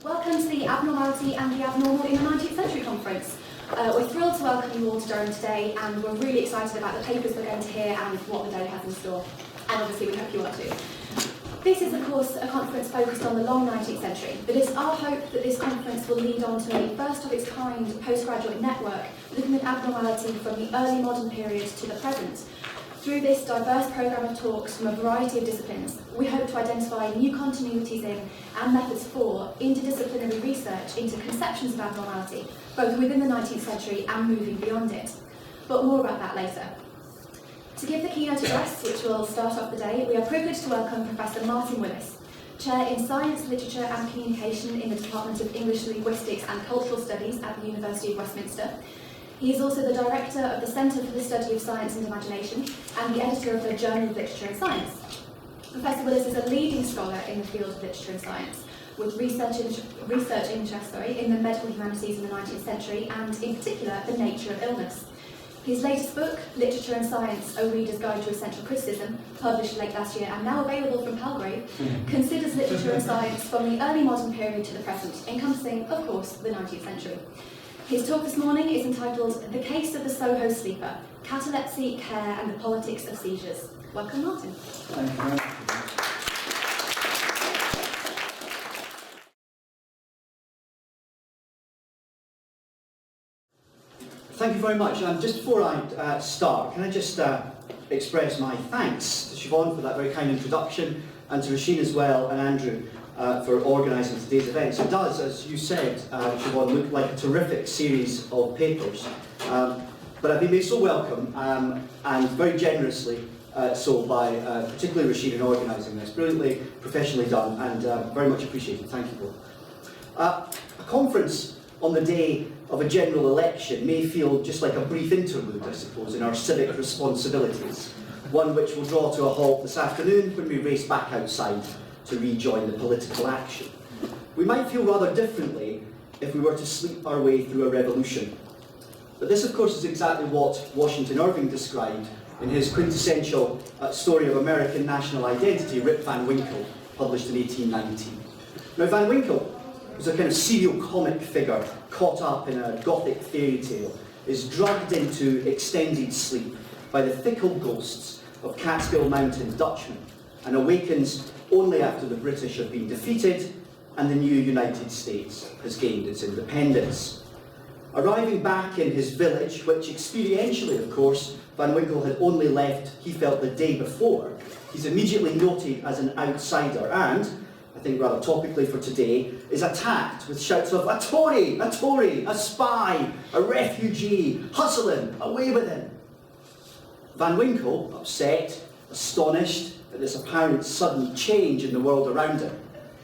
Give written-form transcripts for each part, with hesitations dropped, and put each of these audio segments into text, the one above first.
Welcome to the Abnormality and the Abnormal in the 19th Century Conference. We're thrilled to welcome you all to Durham today, and we're really excited about the papers we're going to hear and what the day has in store. And obviously we hope you are too. This is, of course, a conference focused on the long 19th century, but it's our hope that this conference will lead on to a first-of-its-kind postgraduate network looking at abnormality from the early modern period to the present. Through this diverse programme of talks from a variety of disciplines, we hope to identify new continuities in and methods for interdisciplinary research into conceptions of abnormality, both within the 19th century and moving beyond it. But more about that later. To give the keynote address, which will start off the day, we are privileged to welcome Professor Martin Willis, Chair in Science, Literature and Communication in the Department of English Linguistics and Cultural Studies at the University of Westminster. He is also the Director of the Centre for the Study of Science and Imagination and the Editor of the Journal of Literature and Science. Professor Willis is a leading scholar in the field of literature and science, with research interest in the medical humanities in the 19th century and, in particular, the nature of illness. His latest book, Literature and Science, A Reader's Guide to Essential Criticism, published late last year and now available from Palgrave, considers literature and science from the early modern period to the present, encompassing, of course, the 19th century. His talk this morning is entitled The Case of the Soho Sleeper, Catalepsy, Care and the Politics of Seizures. Welcome, Martin. Thank you very much. Thank you very much. Just before I start, can I just express my thanks to Siobhan for that very kind introduction, and to Roisin as well, and Andrew, for organising today's event. So it does, as you said, Siobhan, look like a terrific series of papers. But I've been made so welcome, and very generously so by particularly Roisin in organising this. Brilliantly, professionally done, and very much appreciated. Thank you both. A conference on the day of a general election may feel just like a brief interlude, I suppose, in our civic responsibilities, one which will draw to a halt this afternoon when we race back outside to rejoin the political action. We might feel rather differently if we were to sleep our way through a revolution. But this, of course, is exactly what Washington Irving described in his quintessential story of American national identity, Rip Van Winkle, published in 1819. Now, Van Winkle was a kind of serial comic figure caught up in a Gothic fairy tale, is drugged into extended sleep by the fickle ghosts of Catskill Mountain Dutchmen, and awakens only after the British have been defeated and the new United States has gained its independence. Arriving back in his village, which experientially, of course, Van Winkle had only left, he felt, the day before, he's immediately noted as an outsider and, I think rather topically for today, is attacked with shouts of a Tory, a spy, a refugee, hustling, away with him. Van Winkle, upset, astonished at this apparent sudden change in the world around him,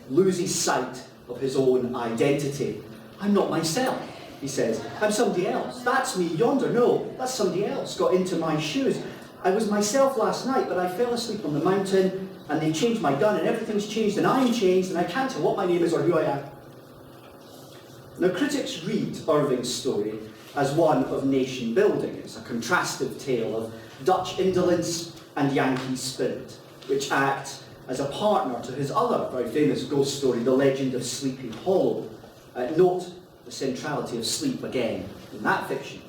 loses sight of his own identity. I'm not myself, he says. I'm somebody else. That's me yonder. No, that's somebody else. Got into my shoes. I was myself last night, but I fell asleep on the mountain, and they changed my gun, and everything's changed, and I'm changed, and I can't tell what my name is or who I am. Now, critics read Irving's story as one of nation building. It's a contrastive tale of Dutch indolence and Yankee spirit, which act as a partner to his other very famous ghost story, The Legend of Sleepy Hollow. Note the centrality of sleep again in that fiction.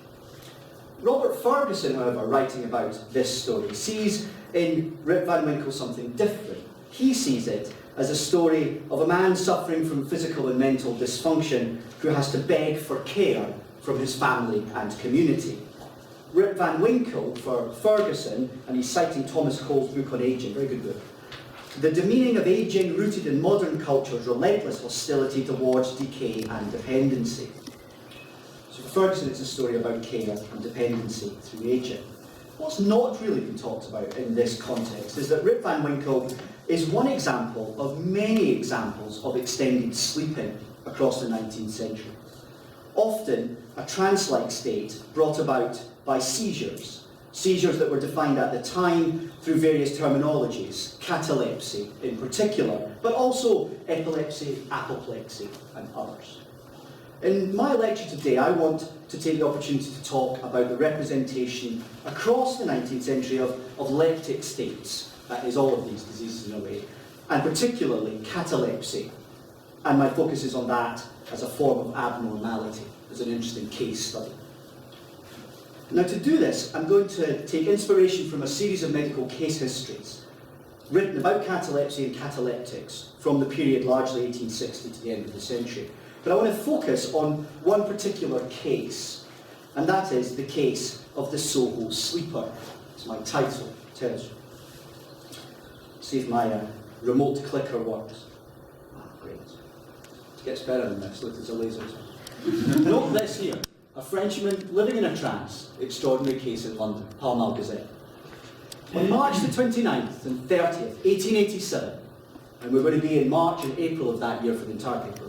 Robert Ferguson, however, writing about this story, sees in Rip Van Winkle something different. He sees it as a story of a man suffering from physical and mental dysfunction who has to beg for care from his family and community. Rip Van Winkle, for Ferguson, and he's citing Thomas Cole's book on ageing, very good book, the demeaning of ageing rooted in modern culture's relentless hostility towards decay and dependency. So for Ferguson, it's a story about care and dependency through ageing. What's not really been talked about in this context is that Rip Van Winkle is one example of many examples of extended sleeping across the 19th century. Often a trance-like state brought about by seizures that were defined at the time through various terminologies, catalepsy in particular, but also epilepsy, apoplexy, and others. In my lecture today, I want to take the opportunity to talk about the representation across the 19th century of leptic states, that is all of these diseases in a way, and particularly catalepsy. and my focus is on that as a form of abnormality, as an interesting case study. Now, to do this, I'm going to take inspiration from a series of medical case histories written about catalepsy and cataleptics from the period largely 1860 to the end of the century. But I want to focus on one particular case, and that is the case of the Soho sleeper. It's my title, tells you. See if my remote clicker works. Ah, great. It gets better than this. Look, there's a laser. Note this here. A Frenchman living in a trance. Extraordinary case in London. Pall Mall Gazette. On March the 29th and 30th, 1887, and we're going to be in March and April of that year for the entire paper,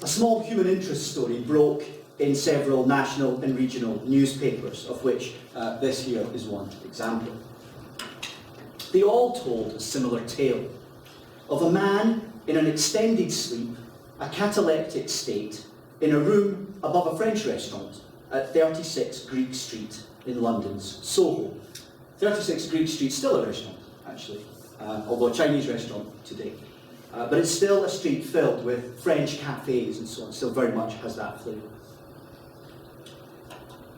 a small human interest story broke in several national and regional newspapers, of which this here is one example. They all told a similar tale of a man in an extended sleep, a cataleptic state, in a room above a French restaurant at 36 Greek Street in London's Soho. 36 Greek Street, still a restaurant, actually, although a Chinese restaurant today. But it's still a street filled with French cafes and so on, still very much has that flavour.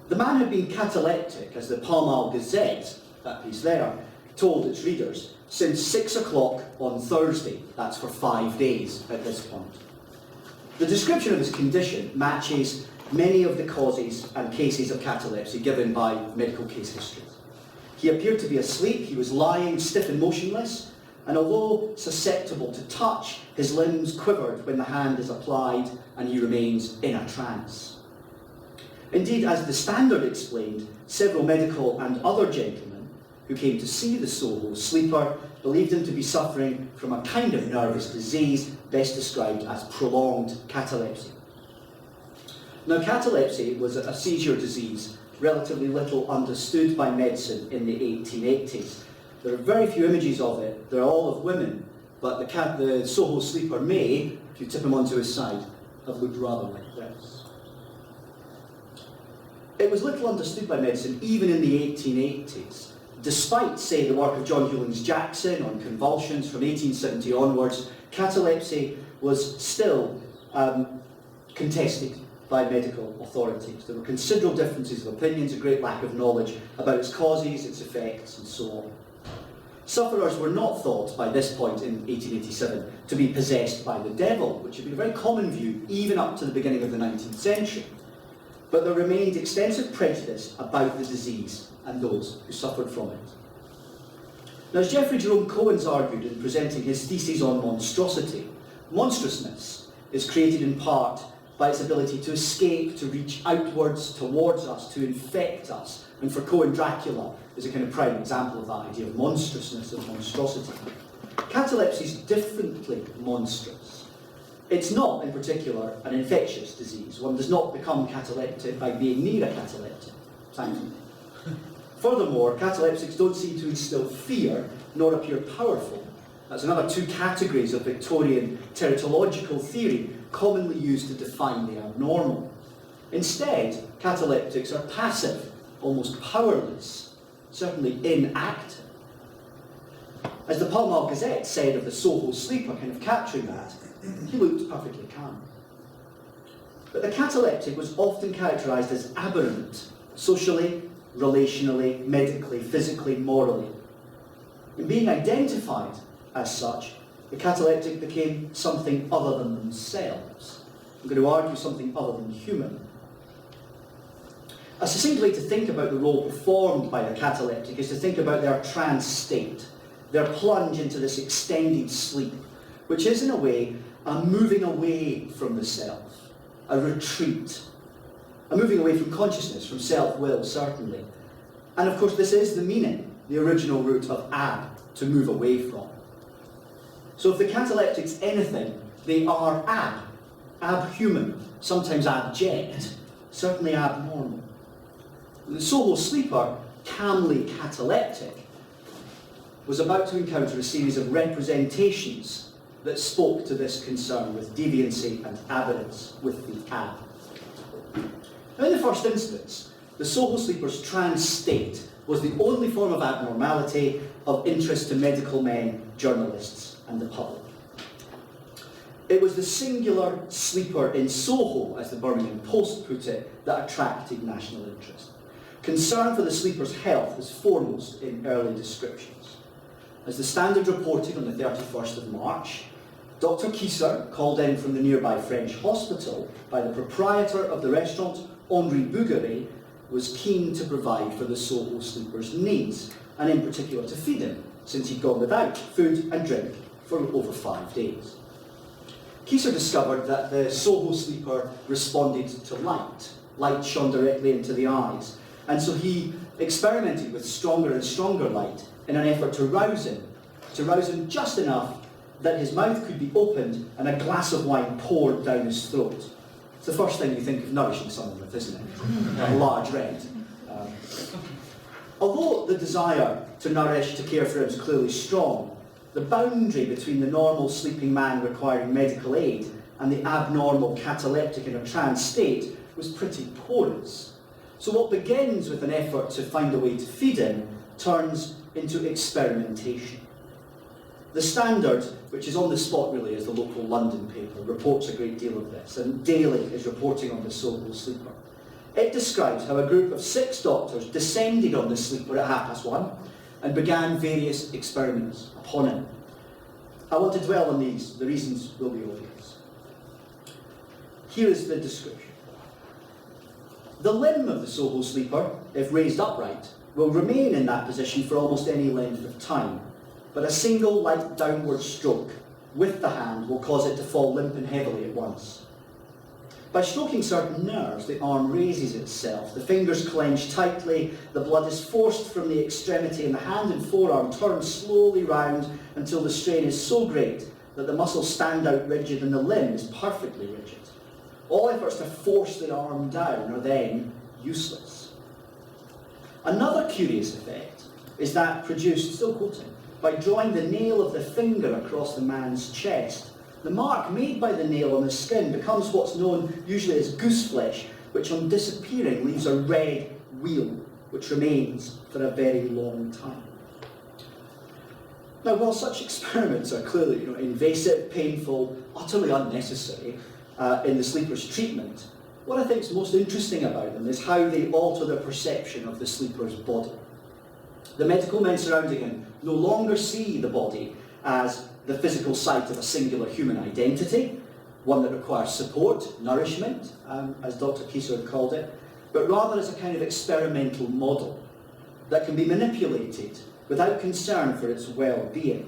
The man had been cataleptic, as the Pall Mall Gazette, that piece there, told its readers, since 6 o'clock on Thursday. That's for 5 days at this point. The description of his condition matches many of the causes and cases of catalepsy given by medical case histories. He appeared to be asleep, he was lying stiff and motionless, and although susceptible to touch, his limbs quivered when the hand is applied and he remains in a trance. Indeed, as the Standard explained, several medical and other gentlemen who came to see the Soho sleeper believed him to be suffering from a kind of nervous disease best described as prolonged catalepsy. Now, catalepsy was a seizure disease relatively little understood by medicine in the 1880s. There are very few images of it. They're all of women, but the Soho sleeper may, if you tip him onto his side, have looked rather like this. It was little understood by medicine even in the 1880s, despite, say, the work of John Hewlings Jackson on convulsions from 1870 onwards. Catalepsy was still contested by medical authorities. There were considerable differences of opinions, a great lack of knowledge about its causes, its effects, and so on. Sufferers were not thought, by this point in 1887, to be possessed by the devil, which had been a very common view even up to the beginning of the 19th century. But there remained extensive prejudice about the disease and those who suffered from it. Now, as Geoffrey Jerome Cohen's argued in presenting his thesis on monstrosity, monstrousness is created in part by its ability to escape, to reach outwards, towards us, to infect us. And for Cohen, Dracula is a kind of prime example of that idea of monstrousness, of monstrosity. Catalepsy is differently monstrous. It's not, in particular, an infectious disease. One does not become cataleptic by being near a cataleptic, thankfully. Furthermore, cataleptics don't seem to instill fear, nor appear powerful. That's another two categories of Victorian teratological theory commonly used to define the abnormal. Instead, cataleptics are passive, almost powerless, certainly inactive. As the Pall Mall Gazette said of the Soho sleeper, kind of capturing that, he looked perfectly calm. But the cataleptic was often characterised as aberrant, socially, relationally, medically, physically, morally. In being identified as such, the cataleptic became something other than themselves. I'm going to argue something other than human. A succinct way to think about the role performed by a cataleptic is to think about their trance state, their plunge into this extended sleep, which is in a way a moving away from the self, a retreat, a moving away from consciousness, from self-will, certainly. And of course this is the meaning, the original root of ab, to move away from. So if the cataleptic's anything, they are abhuman, sometimes abject, certainly abnormal. The Soho sleeper, calmly cataleptic, was about to encounter a series of representations that spoke to this concern with deviancy and aberrance with the ab. Now, in the first instance, the Soho sleeper's trance state was the only form of abnormality of interest to medical men, journalists, and the public. It was the singular sleeper in Soho, as the Birmingham Post put it, that attracted national interest. Concern for the sleeper's health was foremost in early descriptions. As the Standard reported on the 31st of March, Dr. Keyser, called in from the nearby French hospital by the proprietor of the restaurant, Henri Bouguereau, was keen to provide for the Soho sleeper's needs, and in particular to feed him, since he'd gone without food and drink for over 5 days. Keyser discovered that the Soho sleeper responded to light. Light shone directly into the eyes, and so he experimented with stronger and stronger light in an effort to rouse him just enough that his mouth could be opened and a glass of wine poured down his throat. It's the first thing you think of nourishing someone with, isn't it? A large red. Although the desire to nourish, to care for him is clearly strong, the boundary between the normal sleeping man requiring medical aid and the abnormal cataleptic in a trance state was pretty porous. So what begins with an effort to find a way to feed him turns into experimentation. The Standard, which is on the spot really as the local London paper, reports a great deal of this, and daily is reporting on the Soho sleeper. It describes how a group of 6 doctors descended on the sleeper at 1:30 and began various experiments upon him. I want to dwell on these, the reasons will be obvious. Here is the description. The limb of the Soho sleeper, if raised upright, will remain in that position for almost any length of time, but a single light downward stroke with the hand will cause it to fall limp and heavily at once. By stroking certain nerves, the arm raises itself, the fingers clench tightly, the blood is forced from the extremity, and the hand and forearm turn slowly round until the strain is so great that the muscles stand out rigid and the limb is perfectly rigid. All efforts to force the arm down are then useless. Another curious effect is that produced, still quoting, by drawing the nail of the finger across the man's chest. The mark made by the nail on the skin becomes what's known usually as goose flesh, which on disappearing leaves a red wheal, which remains for a very long time. Now, while such experiments are clearly invasive, painful, utterly unnecessary in the sleeper's treatment, what I think is most interesting about them is how they alter the perception of the sleeper's body. The medical men surrounding him no longer see the body as the physical site of a singular human identity, one that requires support, nourishment, as Dr. Keyser had called it, but rather as a kind of experimental model that can be manipulated without concern for its well-being.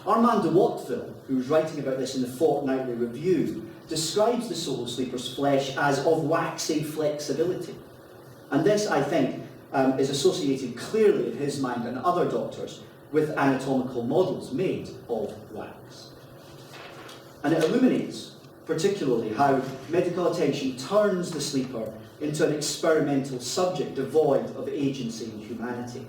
Armand de Watteville, who was writing about this in the Fortnightly Review, describes the Soho sleeper's flesh as of waxy flexibility. And this, I think, is associated clearly in his mind and other doctors with anatomical models made of wax. And it illuminates particularly how medical attention turns the sleeper into an experimental subject devoid of agency and humanity.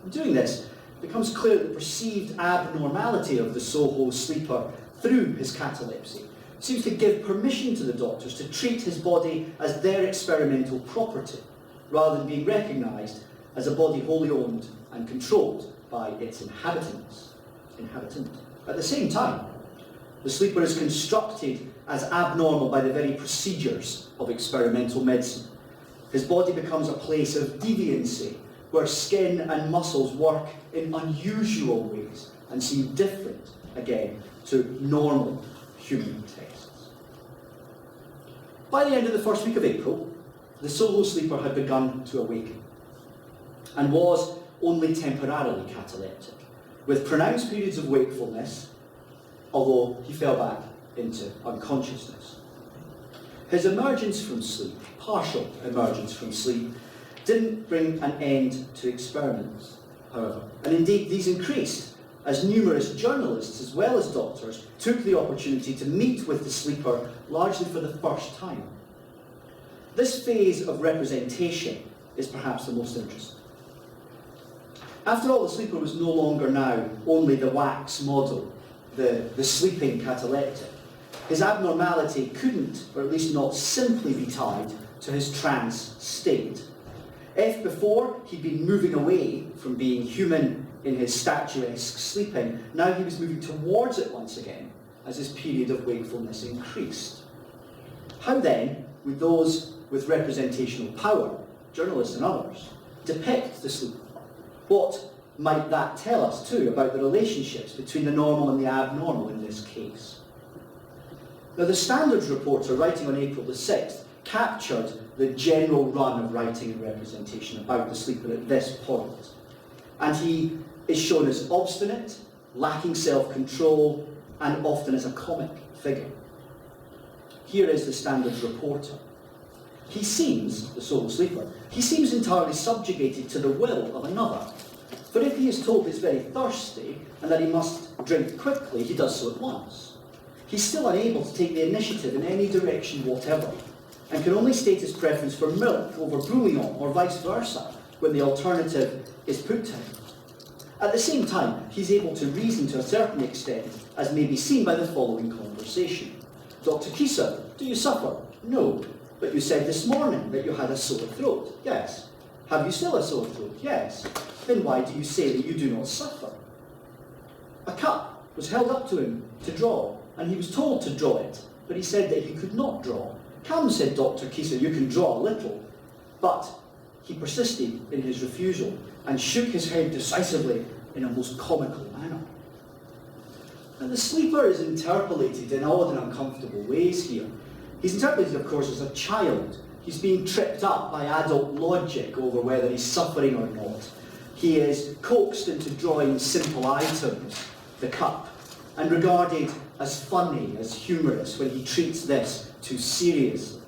In doing this, it becomes clear that the perceived abnormality of the Soho sleeper through his catalepsy seems to give permission to the doctors to treat his body as their experimental property, rather than being recognised as a body wholly owned and controlled by its inhabitant. At the same time, the sleeper is constructed as abnormal by the very procedures of experimental medicine. His body becomes a place of deviancy, where skin and muscles work in unusual ways and seem different, again, to normal human tests. By the end of the first week of April, the Soho sleeper had begun to awaken and was only temporarily cataleptic, with pronounced periods of wakefulness, although he fell back into unconsciousness. His emergence from sleep, partial emergence from sleep, didn't bring an end to experiments, however, and indeed these increased as numerous journalists as well as doctors took the opportunity to meet with the sleeper largely for the first time. This phase of representation is perhaps the most interesting. After all, the sleeper was no longer now only the wax model, the sleeping cataleptic. His abnormality couldn't, or at least not simply, be tied to his trance state. If before he'd been moving away from being human in his statuesque sleeping, now he was moving towards it once again, as his period of wakefulness increased. How then would those with representational power, journalists and others, depict the sleeper? What might that tell us too about the relationships between the normal and the abnormal in this case? Now, the Standards reporter, writing on April the 6th, captured the general run of writing and representation about the sleeper at this point. And he is shown as obstinate, lacking self-control, and often as a comic figure. Here is the Standards reporter. He seems, the Soho sleeper, he seems entirely subjugated to the will of another. For if he is told he's very thirsty and that he must drink quickly, he does so at once. He's still unable to take the initiative in any direction whatever, and can only state his preference for milk over bouillon or vice versa when the alternative is put to him. At the same time, he's able to reason to a certain extent, as may be seen by the following conversation. Dr. Kieser, do you suffer? No. But you said this morning that you had a sore throat. Yes. Have you still a sore throat? Yes. Then why do you say that you do not suffer? A cup was held up to him to draw, and he was told to draw it, but he said that he could not draw. Come, said Dr. Kieser, you can draw a little. But he persisted in his refusal and shook his head decisively in a most comical manner. Now, the sleeper is interpolated in odd and uncomfortable ways here. He's interpolated, of course, as a child. He's being tripped up by adult logic over whether he's suffering or not. He is coaxed into drawing simple items, the cup, and regarded as funny, as humorous, when he treats this too seriously.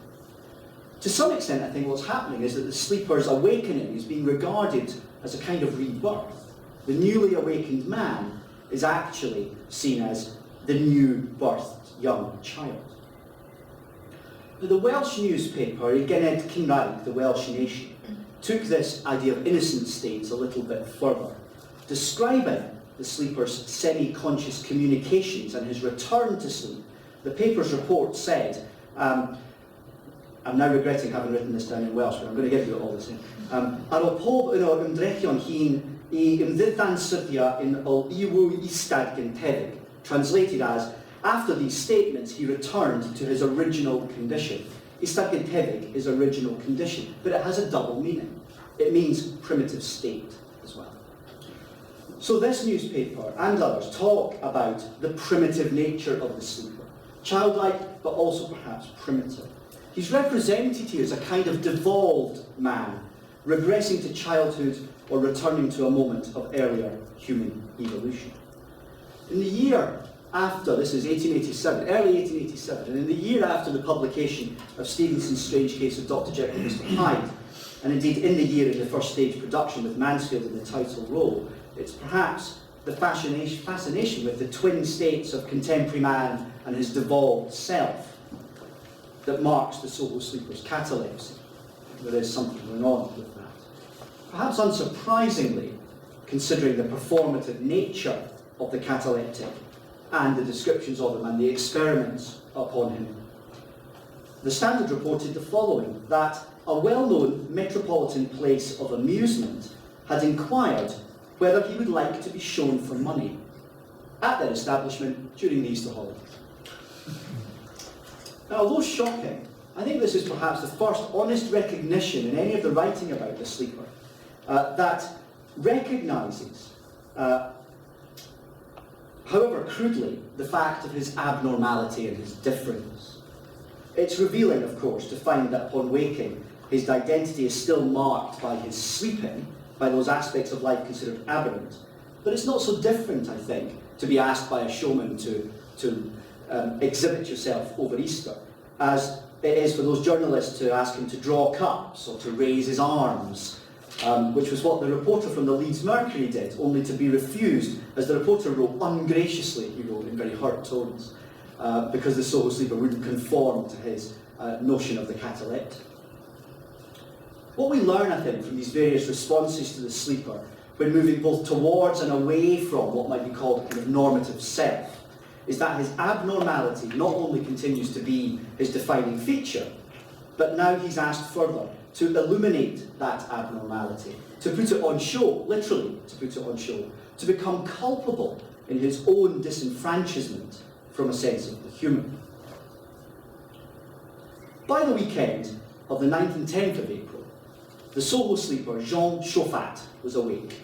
To some extent, I think what's happening is that the sleeper's awakening is being regarded as a kind of rebirth. The newly awakened man is actually seen as the new-birthed young child. Now, the Welsh newspaper, Gened Cymraeg, the Welsh Nation, took this idea of innocent states a little bit further, describing the sleeper's semi-conscious communications and his return to sleep. The paper's report said, I'm now regretting having written this down in Welsh, but I'm going to give you all this in. Ar ôl pob yn o'r ymdrechion hyn I ymddiddansyddia in ol iw istad gynteddig, translated as, after these statements, he returned to his original condition. Istad gynteddig is original condition, but it has a double meaning. It means primitive state as well. So this newspaper and others talk about the primitive nature of the sleeper. Childlike, but also perhaps primitive. He's represented here as a kind of devolved man, regressing to childhood or returning to a moment of earlier human evolution. In the year after, this is 1887, early 1887, and in the year after the publication of Stevenson's Strange Case of Dr. Jekyll and Mr. Hyde, and indeed in the year in the first stage production with Mansfield in the title role, it's perhaps the fascination with the twin states of contemporary man and his devolved self that marks the Soho sleeper's catalepsy. There is something going on with that. Perhaps unsurprisingly, considering the performative nature of the cataleptic and the descriptions of him and the experiments upon him. The Standard reported the following, that a well-known metropolitan place of amusement had inquired whether he would like to be shown for money at their establishment during the Easter holidays. Now, although shocking, I think this is perhaps the first honest recognition in any of the writing about the sleeper that recognises, however crudely, the fact of his abnormality and his difference. It's revealing, of course, to find that upon waking, his identity is still marked by his sleeping, by those aspects of life considered aberrant. But it's not so different, I think, to be asked by a showman to exhibit yourself over Easter, as it is for those journalists to ask him to draw cups or to raise his arms, which was what the reporter from the Leeds Mercury did, only to be refused, as the reporter wrote, ungraciously, he wrote in very hurt tones, because the Soho sleeper wouldn't conform to his notion of the cataleptic. What we learn, I think, from these various responses to the sleeper, when moving both towards and away from what might be called a kind of normative self, is that his abnormality not only continues to be his defining feature, but now he's asked further to illuminate that abnormality, to put it on show, literally to put it on show, to become culpable in his own disenfranchisement from a sense of the human. By the weekend of the 9th and 10th of April, the Soho sleeper JeanJacques Lat was awake.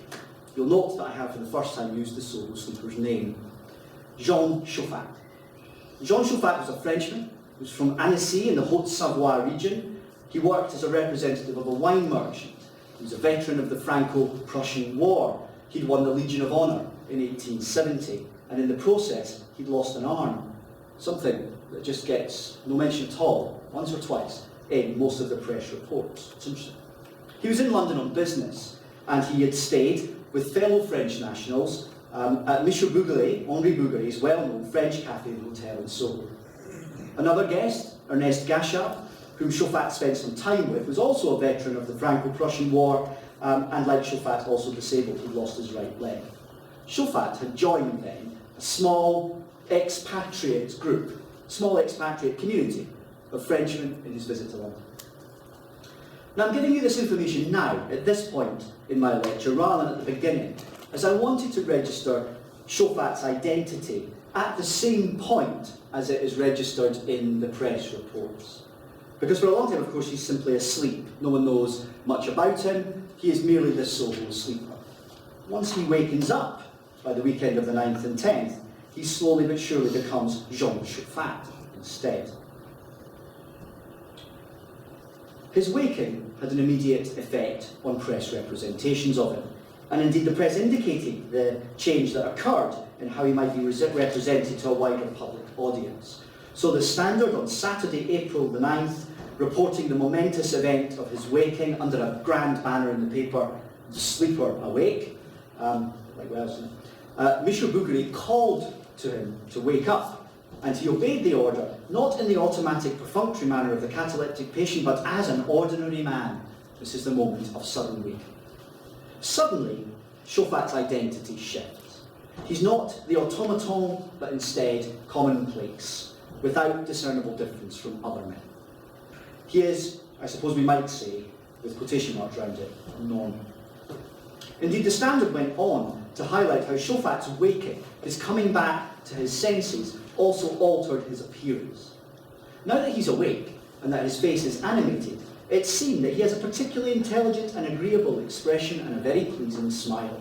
You'll note that I have for the first time used the Soho sleeper's name, JeanJacques Lat. JeanJacques Lat was a Frenchman. He was from Annecy in the Haute-Savoie region. He worked as a representative of a wine merchant. He was a veteran of the Franco-Prussian War. He'd won the Legion of Honour in 1870, and in the process, he'd lost an arm. Something that just gets no mention at all, once or twice, in most of the press reports. It's interesting. He was in London on business, and he had stayed with fellow French nationals at Monsieur Bougueret's, Henri Bougueret's well-known French cafe and hotel in Soho. Another guest, Ernest Gachard, whom Chauffat spent some time with, was also a veteran of the Franco-Prussian War, and like Chauffat, also disabled. He'd lost his right leg. Chauffat had joined then a small expatriate group, small expatriate community of Frenchmen in his visit to London. Now I'm giving you this information now, at this point in my lecture, rather than at the beginning, as I wanted to register Chauffat's identity at the same point as it is registered in the press reports. Because for a long time, of course, he's simply asleep. No one knows much about him. He is merely the Soho sleeper. Once he wakens up by the weekend of the 9th and 10th, he slowly but surely becomes JeanJacques Lat instead. His waking had an immediate effect on press representations of him, and indeed the press indicated the change that occurred in how he might be represented to a wider public audience. So the Standard on Saturday, April the 9th, reporting the momentous event of his waking under a grand banner in the paper, "The Sleeper Awake," like Welsh. Monsieur Bougueret called to him to wake up, and he obeyed the order, not in the automatic perfunctory manner of the cataleptic patient, but as an ordinary man. This is the moment of sudden waking. Suddenly, Chauffat's identity shifts. He's not the automaton, but instead commonplace, without discernible difference from other men. He is, I suppose we might say, with quotation marks around it, normal. Indeed, the Standard went on to highlight how Chauffat's waking, his coming back to his senses, also altered his appearance. Now that he's awake and that his face is animated, it's seen that he has a particularly intelligent and agreeable expression and a very pleasing smile.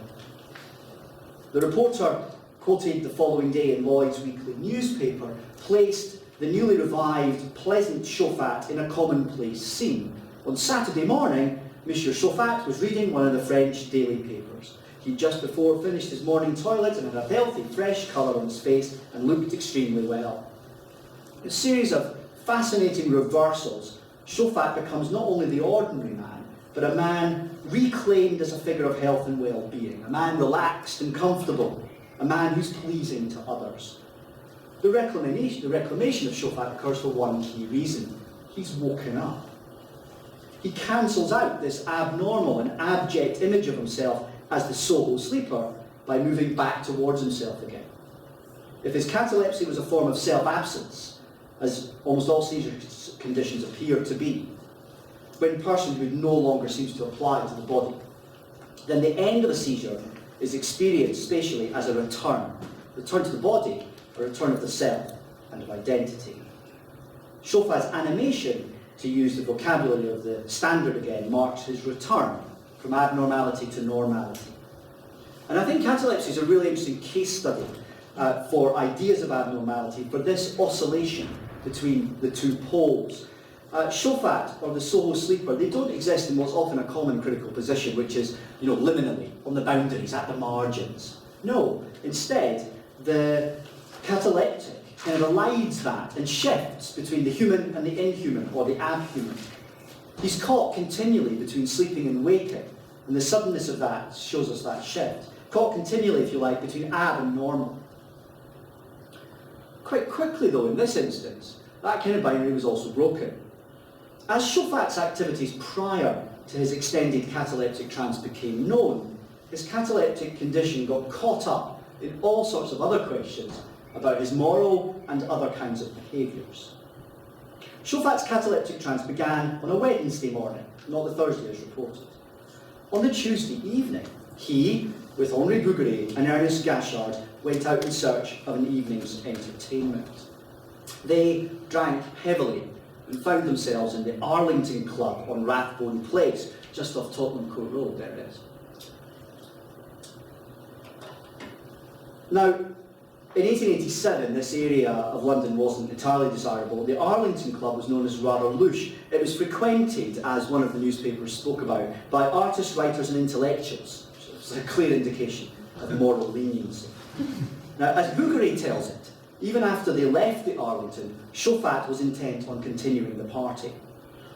The reporter, quoted the following day in Lloyd's weekly newspaper, placed the newly revived, pleasant Chaufat in a commonplace scene. On Saturday morning, Monsieur Chaufat was reading one of the French daily papers. He'd just before finished his morning toilet and had a healthy, fresh colour on his face and looked extremely well. In a series of fascinating reversals, Chaufat becomes not only the ordinary man, but a man reclaimed as a figure of health and well-being, a man relaxed and comfortable, a man who's pleasing to others. The reclamation of Chaufat occurs for one key reason. He's woken up. He cancels out this abnormal and abject image of himself as the Soho sleeper by moving back towards himself again. If his catalepsy was a form of self-absence, as almost all seizure conditions appear to be, when personhood no longer seems to apply to the body, then the end of a seizure is experienced spatially as a return to the body, a return of the self and of identity. Chauffat's animation, to use the vocabulary of the Standard again, marks his return from abnormality to normality. And I think catalepsy is a really interesting case study for ideas of abnormality, for this oscillation between the two poles. Chaufat, or the Soho sleeper, they don't exist in what's often a common critical position, which is, liminally, on the boundaries, at the margins. No, instead, the cataleptic kind of elides that and shifts between the human and the inhuman, or the abhuman. He's caught continually between sleeping and waking, and the suddenness of that shows us that shift. Caught continually, if you like, between ab and normal. Quite quickly, though, in this instance, that kind of binary was also broken. As Chauffat's activities prior to his extended cataleptic trance became known, his cataleptic condition got caught up in all sorts of other questions about his moral and other kinds of behaviours. Chauffat's cataleptic trance began on a Wednesday morning, not the Thursday as reported. On the Tuesday evening, he, with Henri Bougueret and Ernest Gachard, went out in search of an evening's entertainment. They drank heavily and found themselves in the Arlington Club on Rathbone Place, just off Tottenham Court Road, there it is. Now, in 1887, this area of London wasn't entirely desirable. The Arlington Club was known as rather louche. It was frequented, as one of the newspapers spoke about, by artists, writers and intellectuals. So it's a clear indication of moral leniency. Now, as Bouguereau tells it, even after they left the Arlington, Chauffat was intent on continuing the party.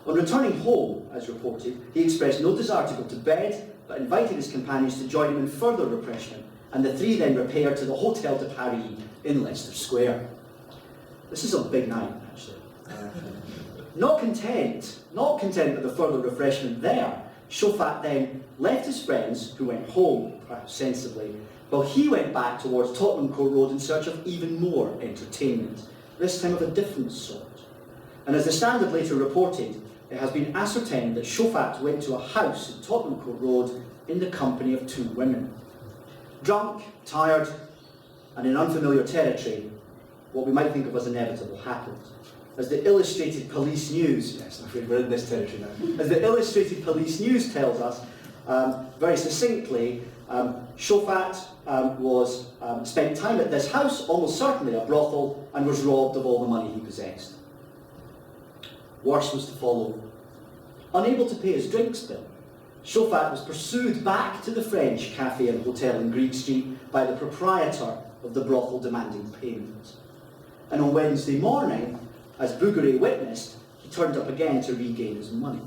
On returning home, as reported, he expressed no desire to go to bed, but invited his companions to join him in further refreshment, and the three then repaired to the Hotel de Paris in Leicester Square. This is a big night, actually. Not content with the further refreshment there, Chauffat then left his friends, who went home, perhaps sensibly, while he went back towards Tottenham Court Road in search of even more entertainment, this time of a different sort. And as the Standard later reported, it has been ascertained that Chauffat went to a house in Tottenham Court Road in the company of two women. Drunk, tired, and in unfamiliar territory, what we might think of as inevitable happened. As the Illustrated Police News, yes, I'm afraid we're in this territory now, as the Illustrated Police News tells us, very succinctly, Chauffat spent time at this house, almost certainly a brothel, and was robbed of all the money he possessed. Worse was to follow. Unable to pay his drinks bill, Chauffat was pursued back to the French cafe and hotel in Greek Street by the proprietor of the brothel demanding payment. And on Wednesday morning, as Bouguereau witnessed, he turned up again to regain his money.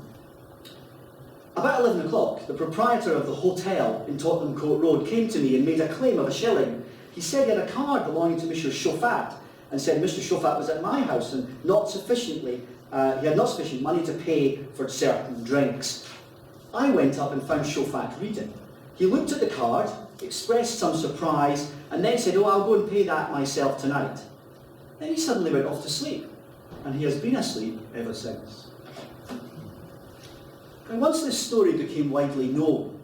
About 11 o'clock, the proprietor of the hotel in Tottenham Court Road came to me and made a claim of £1. He said he had a card belonging to Mr. Chauffat, and said Mr. Chauffat was at my house and he had not sufficient money to pay for certain drinks. I went up and found Chauffat reading. He looked at the card, expressed some surprise, and then said, "Oh, I'll go and pay that myself tonight." Then he suddenly went off to sleep, and he has been asleep ever since. And once this story became widely known,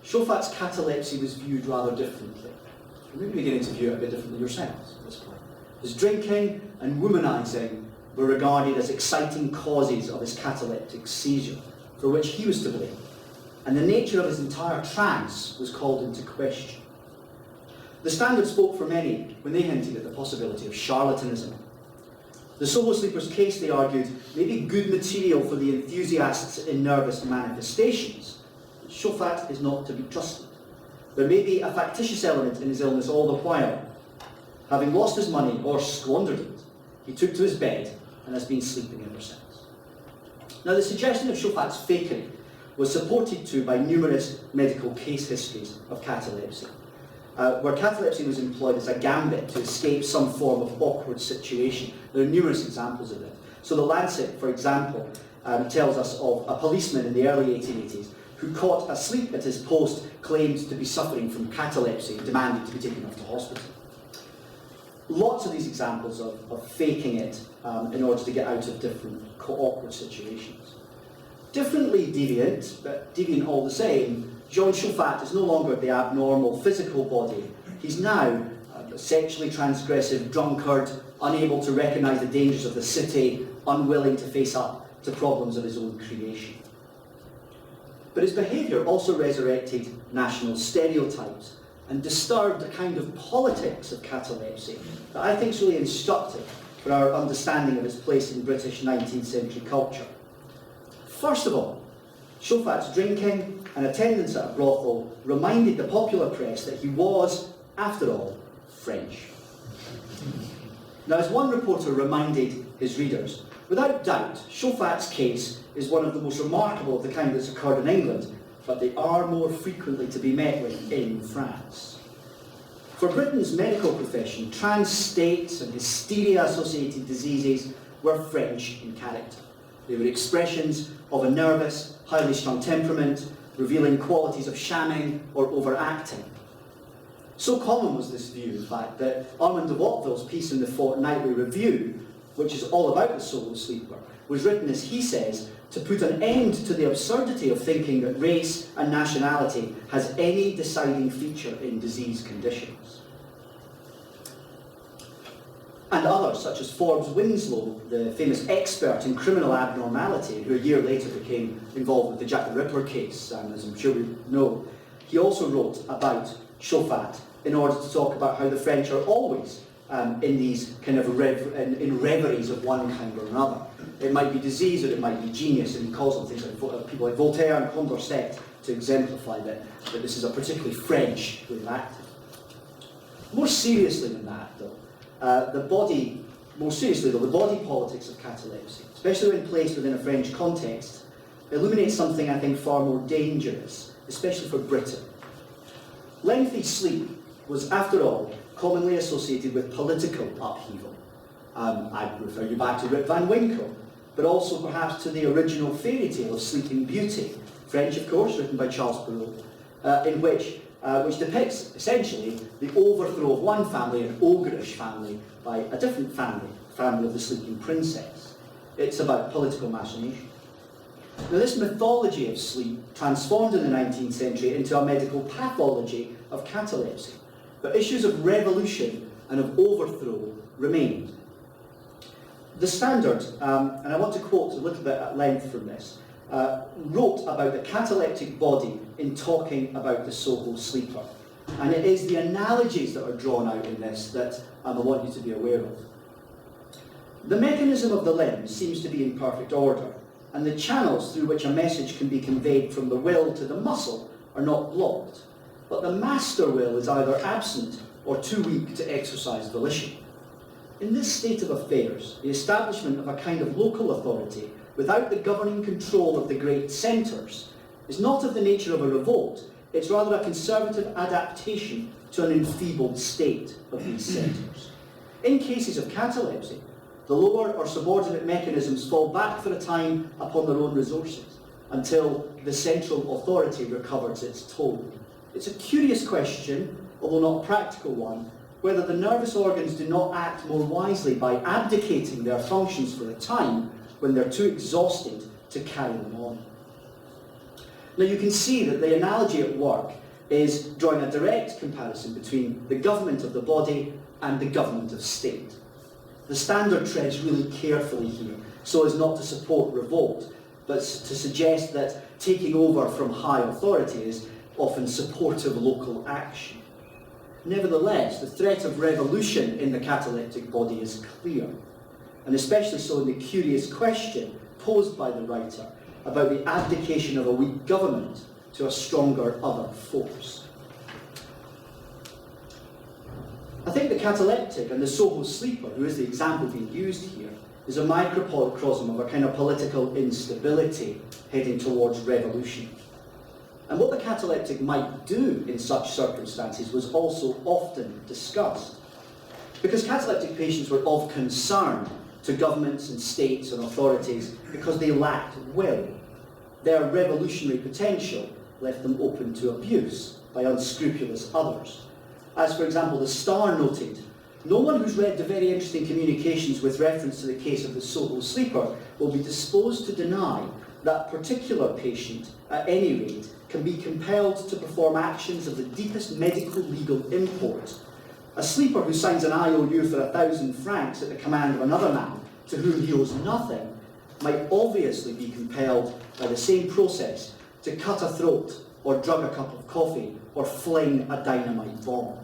Chauffat's catalepsy was viewed rather differently. You're maybe beginning to view it a bit differently yourselves at this point. His drinking and womanising were regarded as exciting causes of his cataleptic seizure, for which he was to blame, and the nature of his entire trance was called into question. The Standard spoke for many when they hinted at the possibility of charlatanism. The Soho sleeper's case, they argued, may be good material for the enthusiasts in nervous manifestations, but Chauffat is not to be trusted. There may be a factitious element in his illness all the while. Having lost his money or squandered it, he took to his bed and has been sleeping ever since. Now, the suggestion of Chauffat's fakery was supported too by numerous medical case histories of catalepsy, where catalepsy was employed as a gambit to escape some form of awkward situation. There are numerous examples of it. So the Lancet, for example, tells us of a policeman in the early 1880s who, caught asleep at his post, claimed to be suffering from catalepsy and demanded to be taken off to hospital. Lots of these examples of faking it in order to get out of different awkward situations. Differently deviant, but deviant all the same, Jean Chauffat is no longer the abnormal physical body. He's now a sexually transgressive drunkard, unable to recognise the dangers of the city, unwilling to face up to problems of his own creation. But his behaviour also resurrected national stereotypes and disturbed a kind of politics of catalepsy that I think is really instructive for our understanding of its place in British 19th century culture. First of all, Chauffat's drinking and attendance at a brothel reminded the popular press that he was, after all, French. Now, as one reporter reminded his readers, without doubt, Chauffat's case is one of the most remarkable of the kind that's occurred in England, but they are more frequently to be met with in France. For Britain's medical profession, trance states and hysteria-associated diseases were French in character. They were expressions of a nervous, highly strung temperament, revealing qualities of shamming or overacting. So common was this view, in fact, that Armand de Watteville's piece in the Fortnightly Review, which is all about the Soho sleeper, was written, as he says, to put an end to the absurdity of thinking that race and nationality has any deciding feature in disease conditions. And others, such as Forbes Winslow, the famous expert in criminal abnormality, who a year later became involved with the Jack the Ripper case, as I'm sure we know, he also wrote about Chauffat in order to talk about how the French are always in these kind of in reveries of one kind or another. It might be disease or it might be genius, and he calls them things like people like Voltaire and Condorcet to exemplify that this is a particularly French way of acting. More seriously than that, though, the body politics of catalepsy, especially when placed within a French context, illuminates something I think far more dangerous, especially for Britain. Lengthy sleep was, after all, commonly associated with political upheaval. I refer you back to Rip Van Winkle, but also perhaps to the original fairy tale of Sleeping Beauty, French, of course, written by Charles Perrault, which depicts, essentially, the overthrow of one family, an ogreish family, by a different family of the Sleeping Princess. It's about political machination. Now, this mythology of sleep transformed in the 19th century into a medical pathology of catalepsy, but issues of revolution and of overthrow remained. The Standard, and I want to quote a little bit at length from this, wrote about the cataleptic body in talking about the Soho sleeper. And it is the analogies that are drawn out in this that I want you to be aware of. The mechanism of the limbs seems to be in perfect order, and the channels through which a message can be conveyed from the will to the muscle are not blocked. But the master will is either absent or too weak to exercise volition. In this state of affairs, the establishment of a kind of local authority without the governing control of the great centres is not of the nature of a revolt, it's rather a conservative adaptation to an enfeebled state of these centres. In cases of catalepsy, the lower or subordinate mechanisms fall back for a time upon their own resources until the central authority recovers its tone. It's a curious question, although not a practical one, whether the nervous organs do not act more wisely by abdicating their functions for a time when they're too exhausted to carry them on. Now you can see that the analogy at work is drawing a direct comparison between the government of the body and the government of state. The Standard treads really carefully here, so as not to support revolt, but to suggest that taking over from high authority is often supportive local action. Nevertheless, the threat of revolution in the cataleptic body is clear, and especially so in the curious question posed by the writer about the abdication of a weak government to a stronger other force. I think the cataleptic and the Soho sleeper, who is the example being used here, is a microcosm of a kind of political instability heading towards revolution. And what the cataleptic might do in such circumstances was also often discussed. Because cataleptic patients were of concern to governments and states and authorities because they lacked will. Their revolutionary potential left them open to abuse by unscrupulous others. As, for example, the Star noted, no one who's read the very interesting communications with reference to the case of the Soho sleeper will be disposed to deny that particular patient, at any rate, can be compelled to perform actions of the deepest medical legal import. A sleeper who signs an IOU for 1,000 francs at the command of another man to whom he owes nothing might obviously be compelled by the same process to cut a throat or drug a cup of coffee or fling a dynamite bomb.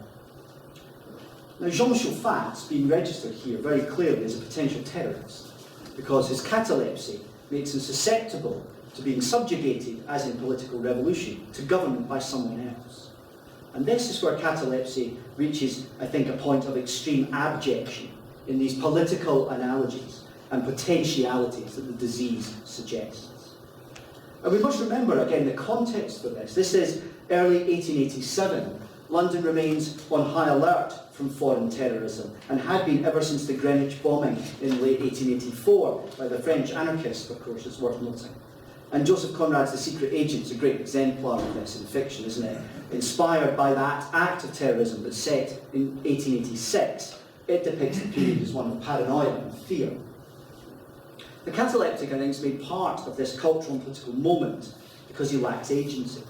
Now, Jean-Jacques Lat's been registered here very clearly as a potential terrorist because his catalepsy makes him susceptible to being subjugated, as in political revolution, to government by someone else. And this is where catalepsy reaches, I think, a point of extreme abjection in these political analogies and potentialities that the disease suggests. And we must remember, again, the context for this. This is early 1887. London remains on high alert from foreign terrorism and had been ever since the Greenwich bombing in late 1884 by the French anarchists, of course, it's worth noting. And Joseph Conrad's The Secret Agent is a great exemplar of this in fiction, isn't it? Inspired by that act of terrorism that's set in 1886, it depicts the period as one of paranoia and fear. The cataleptic, I think, is made part of this cultural and political moment because he lacks agency.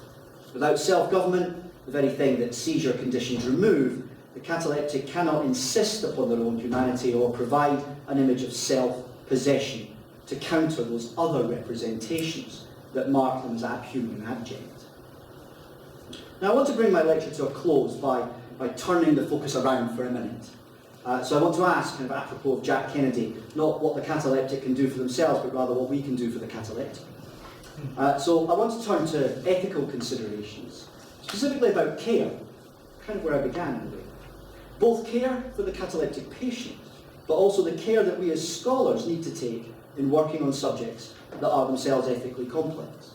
Without self-government, the very thing that seizure conditions remove, the cataleptic cannot insist upon their own humanity or provide an image of self-possession to counter those other representations that mark them as abhuman and abject. Now I want to bring my lecture to a close by turning the focus around for a minute. So I want to ask, kind of apropos of Jack Kennedy, not what the cataleptic can do for themselves, but rather what we can do for the cataleptic. So I want to turn to ethical considerations, specifically about care, kind of where I began anyway. Both care for the cataleptic patient, but also the care that we as scholars need to take in working on subjects that are themselves ethically complex.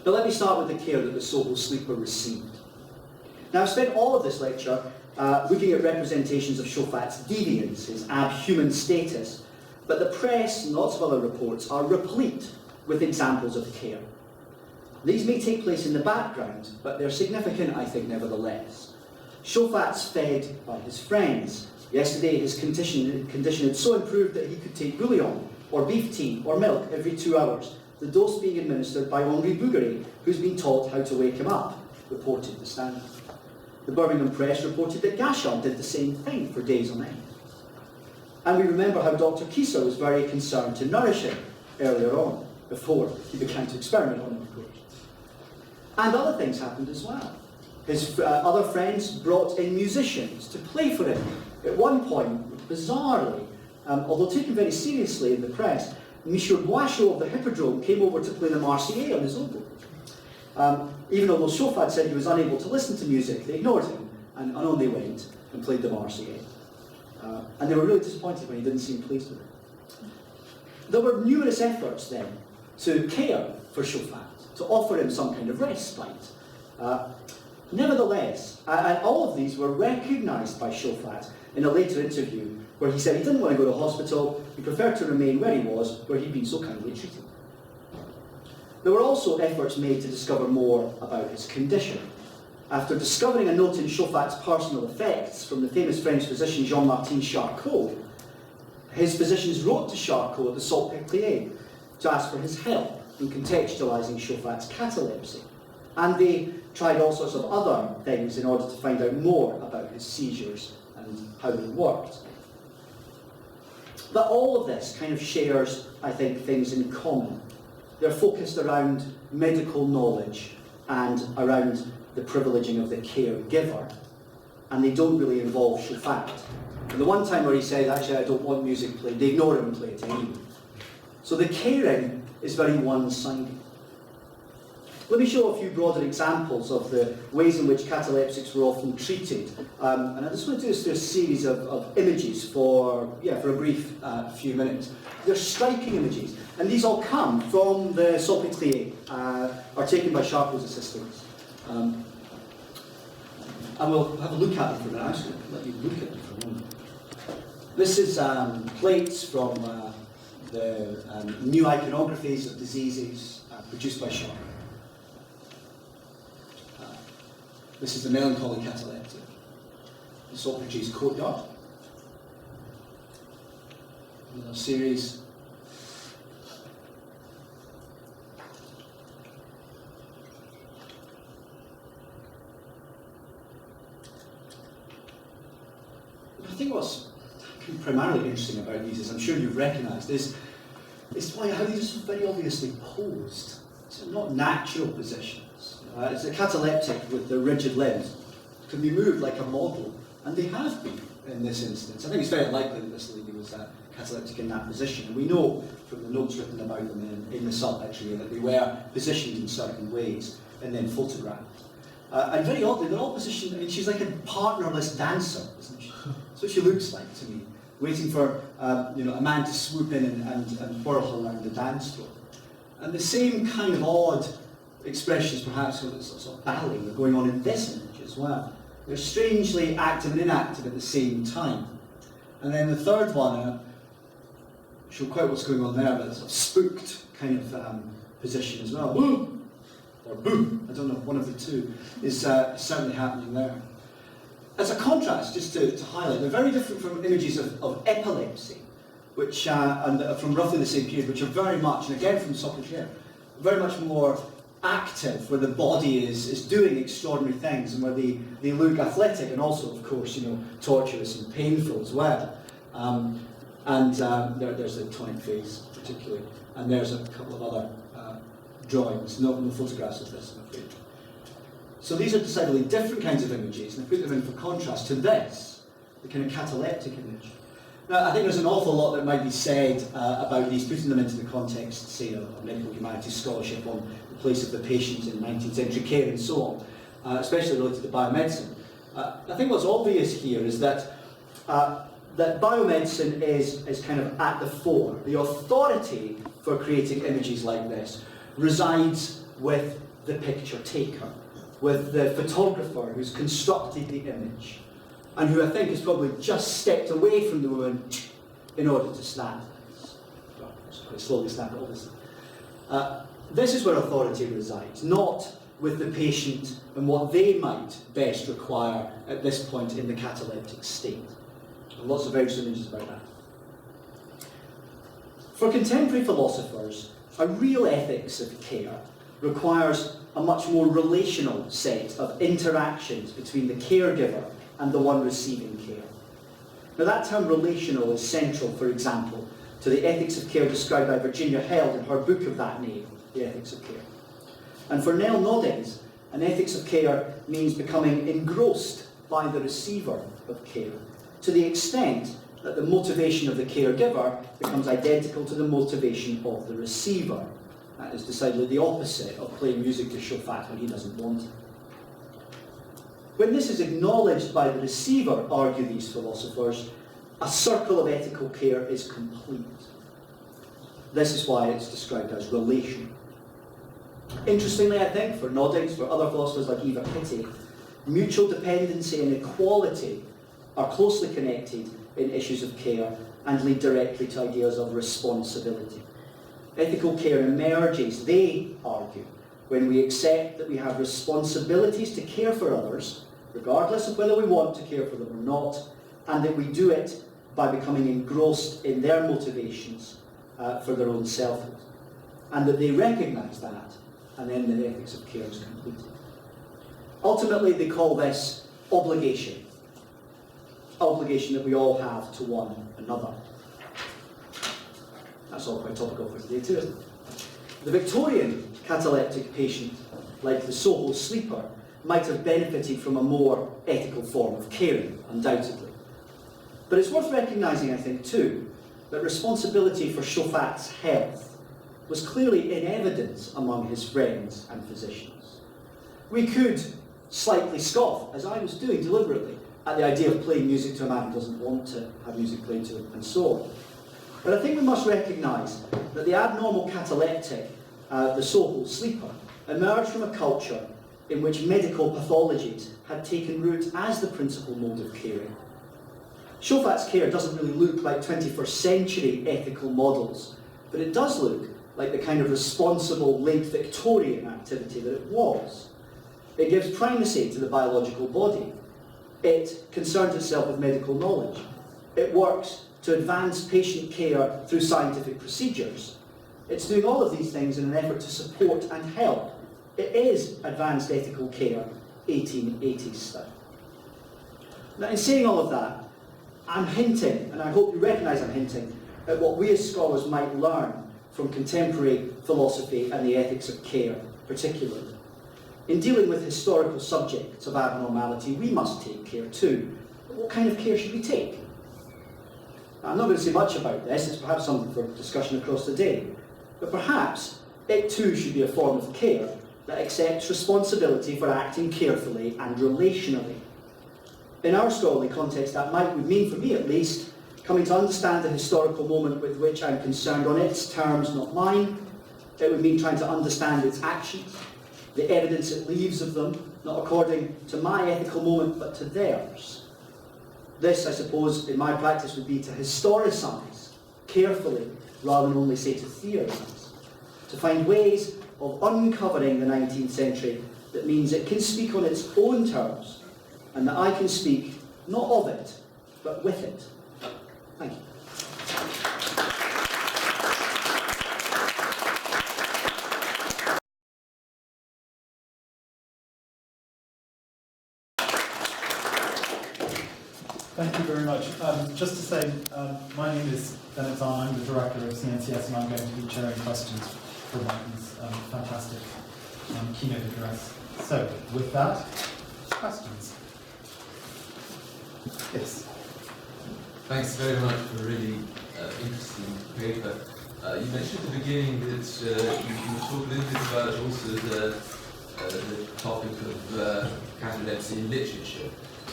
Now let me start with the care that the Soho sleeper received. Now I've spent all of this lecture looking at representations of Chaufat's deviance, his abhuman status, but the press and lots of other reports are replete with examples of care. These may take place in the background, but they're significant, I think, nevertheless. Chaufat's fed by his friends. Yesterday his condition had so improved that he could take bouillon, or beef tea, or milk every 2 hours, the dose being administered by Henri Bouguereau, who's been taught how to wake him up, reported the Standard. The Birmingham Press reported that Gachard did the same thing for days on end. And we remember how Dr. Kieser was very concerned to nourish him earlier on, before he began to experiment on him, of course. And other things happened as well. His other friends brought in musicians to play for him. At one point, bizarrely, although taken very seriously in the press, Monsieur Boischaud of the Hippodrome came over to play the Marseillaise on his oboe. Even although Chaufat said he was unable to listen to music, they ignored him, and on they went and played the Marseillaise. And they were really disappointed when he didn't seem pleased with it. There were numerous efforts then to care for Chaufat, to offer him some kind of respite. Nevertheless, and all of these were recognised by Chaufat in a later interview where he said he didn't want to go to hospital, he preferred to remain where he was, where he'd been so kindly treated. There were also efforts made to discover more about his condition. After discovering a note in Chaufat's personal effects from the famous French physician Jean-Martin Charcot, his physicians wrote to Charcot at the Salpêtrière to ask for his help in contextualising Chaufat's catalepsy. And they tried all sorts of other things in order to find out more about his seizures and how they worked. But all of this kind of shares, I think, things in common. They're focused around medical knowledge and around the privileging of the caregiver, and they don't really involve Chaufat. And the one time where he said, actually, I don't want music played, they ignore him and play it anyway. So the caring is very one-sided. Let me show a few broader examples of the ways in which cataleptics were often treated. And I just want to do this through a series of images for a brief few minutes. They're striking images, and these all come from the Salpêtrière, are taken by Charcot's assistants. And we'll have a look at them for a minute. I'm just going to let you look at them for a moment. This is plates from the new iconographies of diseases produced by Charcot. This is the melancholy cataleptic. The Salpêtrière's courtyard. Another series. I think what's primarily interesting about these, as I'm sure you've recognised, is how these are very obviously posed. So not natural positions. It's a cataleptic with the rigid limbs. Can be moved like a model, and they have been in this instance. I think it's very likely that this lady was cataleptic in that position. And we know from the notes written about them in the Salpêtrière that they were positioned in certain ways and then photographed. And very oddly, they're all positioned, I mean, she's like a partnerless dancer, isn't she? That's what she looks like to me, waiting for a man to swoop in and whirl around the dance floor. And the same kind of odd expressions, perhaps, sort of battling are going on in this image as well. They're strangely active and inactive at the same time. And then the third one, I'm not sure quite what's going on there, but a sort of spooked kind of position as well. Woo! Or boo! I don't know, one of the two is certainly happening there. As a contrast, just to highlight, they're very different from images of epilepsy, which and from roughly the same period, which are very much, and again from Salpêtrière, very much more active, where the body is doing extraordinary things, and where they look athletic, and also, of course, tortuous and painful as well. There's the tonic phase, particularly, and there's a couple of other drawings, no photographs of this, I'm afraid. So these are decidedly different kinds of images, and I put them in for contrast to this, the kind of cataleptic image. Now, I think there's an awful lot that might be said about these, putting them into the context, say, of medical humanities scholarship on the place of the patient in 19th century care and so on, especially related to biomedicine. I think what's obvious here is that biomedicine is kind of at the fore. The authority for creating images like this resides with the picture taker, with the photographer who's constructed the image, and who I think has probably just stepped away from the woman in order to snap this. Well, quite slowly snap it, obviously. This is where authority resides, not with the patient and what they might best require at this point in the cataleptic state. And lots of various images about that. For contemporary philosophers, a real ethics of care requires a much more relational set of interactions between the caregiver and the one receiving care. Now, that term relational is central, for example, to the ethics of care described by Virginia Held in her book of that name, The Ethics of Care. And for Nell Noddings, an ethics of care means becoming engrossed by the receiver of care, to the extent that the motivation of the caregiver becomes identical to the motivation of the receiver. That is decidedly the opposite of playing music to Siobhan when he doesn't want it. When this is acknowledged by the receiver, argue these philosophers, a circle of ethical care is complete. This is why it's described as relational. Interestingly, I think, for Noddings, for other philosophers like Eva Pitti, mutual dependency and equality are closely connected in issues of care and lead directly to ideas of responsibility. Ethical care emerges, they argue, when we accept that we have responsibilities to care for others, regardless of whether we want to care for them or not, and that we do it by becoming engrossed in their motivations for their own selfhood. And that they recognise that, and then the ethics of care is completed. Ultimately, they call this obligation. Obligation that we all have to one another. That's all quite topical for today too, isn't it? The Victorian cataleptic patient, like the Soho sleeper, might have benefited from a more ethical form of caring, undoubtedly. But it's worth recognising, I think, too, that responsibility for Chaufat's health was clearly in evidence among his friends and physicians. We could slightly scoff, as I was doing deliberately, at the idea of playing music to a man who doesn't want to have music played to him, and so on. But I think we must recognise that the abnormal cataleptic, the Soho sleeper, emerged from a culture in which medical pathologies had taken root as the principal mode of caring. Chaufat's care doesn't really look like 21st century ethical models, but it does look like the kind of responsible late Victorian activity that it was. It gives primacy to the biological body. It concerns itself with medical knowledge. It works to advance patient care through scientific procedures. It's doing all of these things in an effort to support and help. It is advanced ethical care, 1880s style. Now, in saying all of that, I'm hinting, and I hope you recognise I'm hinting, at what we as scholars might learn from contemporary philosophy and the ethics of care, particularly. In dealing with historical subjects of abnormality, we must take care too. But what kind of care should we take? Now, I'm not going to say much about this, it's perhaps something for discussion across the day. But perhaps it too should be a form of care that accepts responsibility for acting carefully and relationally. In our scholarly context, that would mean, for me at least, coming to understand the historical moment with which I'm concerned on its terms, not mine. It would mean trying to understand its actions, the evidence it leaves of them, not according to my ethical moment, but to theirs. This, I suppose, in my practice would be to historicise carefully, rather than only say to theorise. To find ways of uncovering the 19th century that means it can speak on its own terms, and that I can speak not of it, but with it. Thank you. Thank you very much. Just to say, my name is Bennett Zahn. I'm the director of CNCS, and I'm going to be chairing questions for Martin's fantastic keynote address. So, with that, questions. Yes. Thanks very much for a really interesting paper. You mentioned at the beginning that you talked a little bit about also the topic of catalepsy in literature.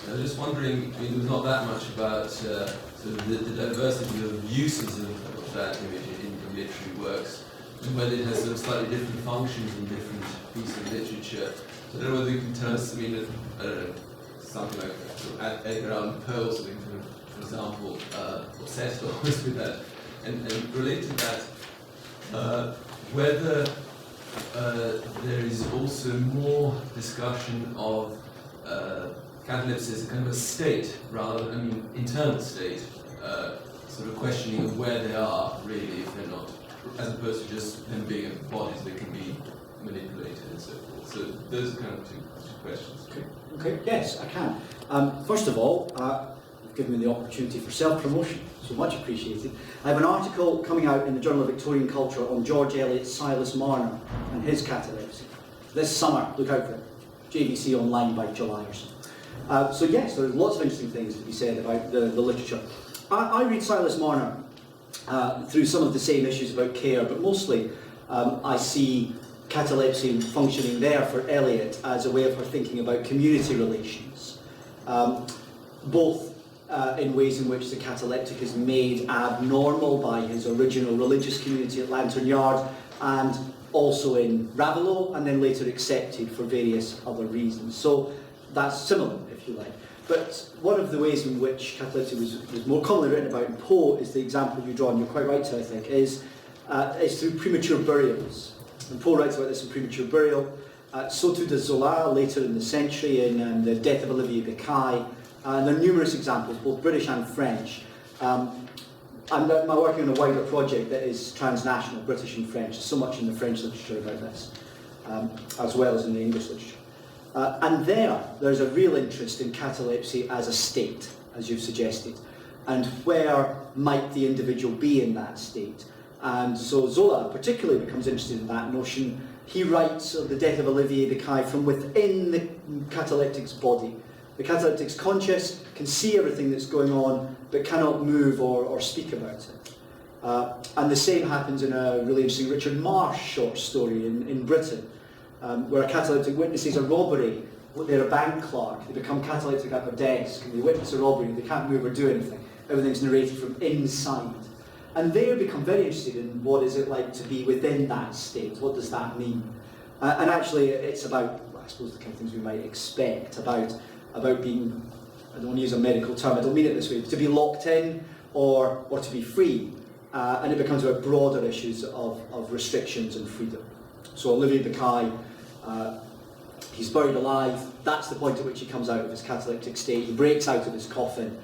I was just wondering, I mean, there was not that much about sort of the diversity of uses of that image in literary works, and whether it has sort of slightly different functions in different pieces of literature. So I don't know whether you can tell us, I mean, I don't know, something like sort of Edgar Allan Poe, something for example, obsessed always with that, and related to that, whether there is also more discussion of catalepsy as a kind of a state, rather than, I mean, internal state, sort of questioning of where they are, really, if they're not, as opposed to just them being bodies that can be manipulated and so forth. So those are kind of two questions. Okay, yes, I can. First of all, you've given me the opportunity for self-promotion, so much appreciated. I have an article coming out in the Journal of Victorian Culture on George Eliot's Silas Marner and his catalepsy. This summer, look out for it. JVC online by July or so. So yes, there are lots of interesting things to be said about the literature. I read Silas Marner through some of the same issues about care, but mostly I see catalepsy functioning there for Eliot as a way of her thinking about community relations, both in ways in which the cataleptic is made abnormal by his original religious community at Lantern Yard, and also in Ravelot, and then later accepted for various other reasons. So that's similar, if you like. But one of the ways in which catalepsy was more commonly written about in Poe is the example you draw, and you're quite right to, I think, is through premature burials. And Poe writes about this in Premature Burial. So too does Zola later in the century in The Death of Olivier Beccaille. And there are numerous examples, both British and French. I'm working on a wider project that is transnational, British and French. There's so much in the French literature about this, as well as in the English literature. And there's a real interest in catalepsy as a state, as you've suggested, and where might the individual be in that state. And so Zola particularly becomes interested in that notion. He writes of The Death of Olivier Beccaille from within the cataleptic's body. The cataleptic's conscious, can see everything that's going on, but cannot move or speak about it. And the same happens in a really interesting Richard Marsh short story in Britain, where a cataleptic witnesses a robbery. They're a bank clerk, they become cataleptic at their desk, and they witness a robbery, they can't move or do anything. Everything's narrated from inside. And they become very interested in what is it like to be within that state, what does that mean? And actually it's about, I suppose, the kind of things we might expect, about being, I don't want to use a medical term, I don't mean it this way, to be locked in or to be free. And it becomes about broader issues of restrictions and freedom. So Olivier Beccaille, he's buried alive. That's the point at which he comes out of his cataleptic state. He breaks out of his coffin,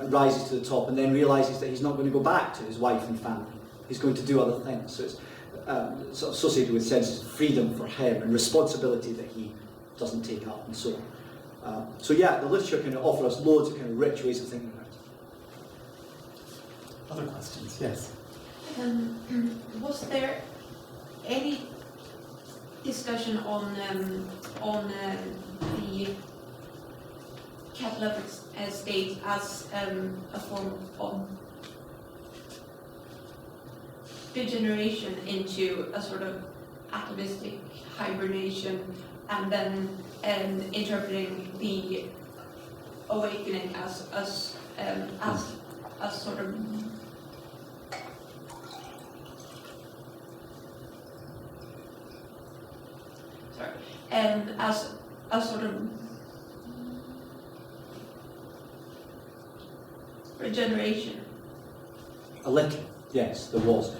rises to the top, and then realises that he's not going to go back to his wife and family. He's going to do other things. So it's sort of associated with senses of freedom for him and responsibility that he doesn't take up, and so on. So yeah, the literature can offer us loads of kind of rich ways of thinking about it. Other questions? Yes. Was there any discussion on the cataleptic state as a form of degeneration into a sort of atomistic hibernation, and then interpreting the awakening as sort of as a sort of regeneration? A little, yes, there was.